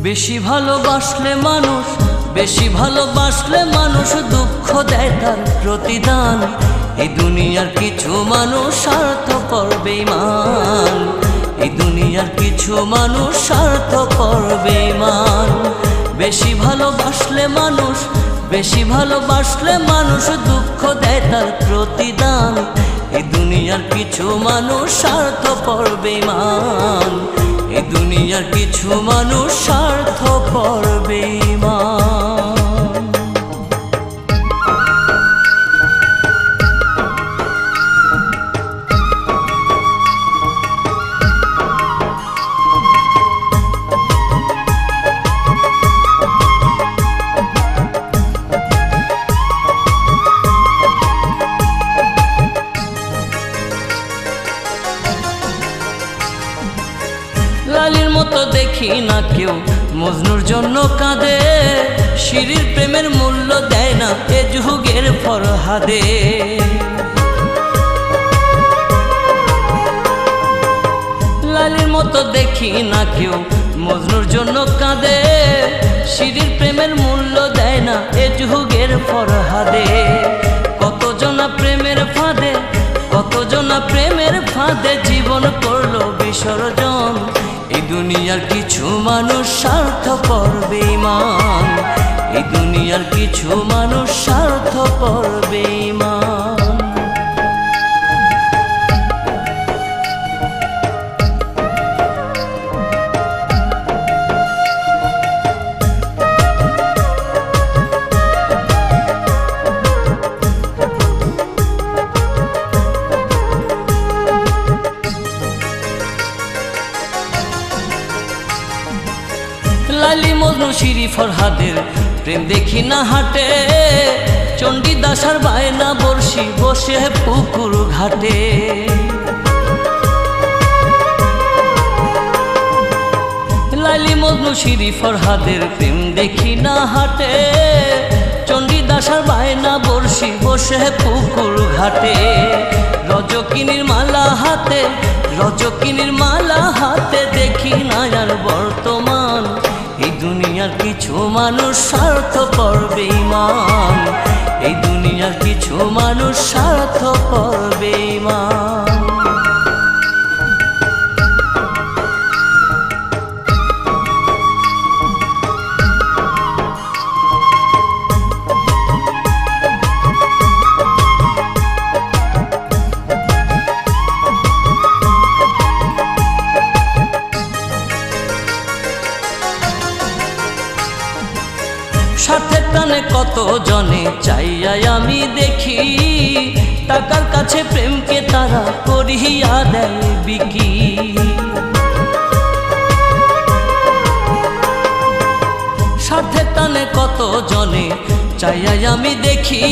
বেশি ভালোবাসলে মানুষ, বেশি ভালোবাসলে মানুষ দুঃখ দেয় তার প্রতিদান। এই দুনিয়ার কিছু মানুষ স্বার্থপর বেঈমান, এই দুনিয়ার কিছু মানুষ স্বার্থপর বেঈমান। বেশি ভালোবাসলে মানুষ, বেশি ভালোবাসলে মানুষ দুঃখ দেয় তার প্রতিদান। এই দুনিয়ার কিছু মানুষ স্বার্থপর বেঈমান, এই দুনিয়ার কিছু মানুষ স্বার্থপর বেঈমান। লালির মতো দেখি না কেউ মজনুর জন্য কাঁদে, শিরির প্রেমের মূল্য দেয় না এ যুগের ফরহাদে। লালির মতো দেখি না কেউ মজনুর জন্য কাঁদে, শিরির প্রেমের মূল্য দেয় না এ যুগের ফরহাদে। কতজনা প্রেমের ফাঁদে, কতজনা প্রেমের ফাঁদে জীবন করলো বিসর্জন। এই দুনিয়ার কিছু মানুষ স্বার্থপর বেঈমান, এই দুনিয়ার কিছু মানুষ স্বার্থপর বেঈমান। লালি মজনু শিরি ফরহাদের প্রেম দেখি না হাটে, চণ্ডীদাস আর বায়না বর্ষি বসে পুকুর ঘাটে। লালি মজনু শিরি ফরহাদের প্রেম দেখি না হাটে, চণ্ডীদাস আর বায়না বর্ষি বসে পুকুর ঘাটে। রজকিনীর মালা হাতে, রজকিনীর মালা হাতে দেখি না আর বর্তমান। এই দুনিয়ার কিছু মানুষ স্বার্থপর বেঈমান, এই দুনিয়ার কিছু মানুষ স্বার্থপর বেঈমান। স্বার্থের টানে কত জনে চাইয়াই আমি দেখি, টাকার কাছে প্রেমকে তারা করিয়া দেয় বিকি। স্বার্থের টানে কত জনে চাইয়াই আমি দেখি,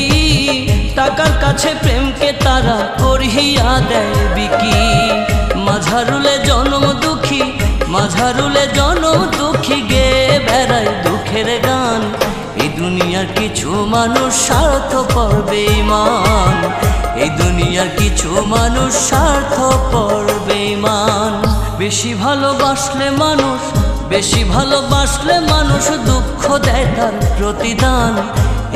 টাকার কাছে প্রেমকে তারা করিয়া দেয় বিকি। মাঝারুলে জনম দুঃখী, মাঝারুলে জনম দুঃখী গে বেড়ায় দুঃখের গান। এই দুনিয়ার কিছু মানুষ স্বার্থপর বেঈমান, এই দুনিয়ার কিছু মানুষ স্বার্থপর বেঈমান। বেশি ভালোবাসলে মানুষ, বেশি ভালোবাসলে মানুষ দুঃখ দেয় তার প্রতিদান।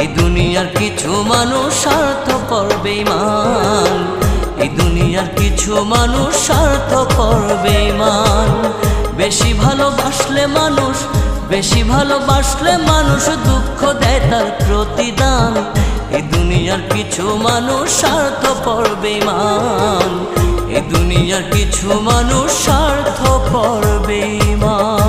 এই দুনিয়ার কিছু মানুষ স্বার্থপর বেঈমান, এই দুনিয়ার কিছু মানুষ স্বার্থপর বেঈমান। বেশি ভালোবাসলে মানুষ, বেশি ভালোবাসলে মানুষ দুঃখ দেয় তার প্রতিদান। এই দুনিয়ার কিছু মানুষ স্বার্থপর বেঈমান, এই দুনিয়ার কিছু মানুষ স্বার্থপর বেঈমান।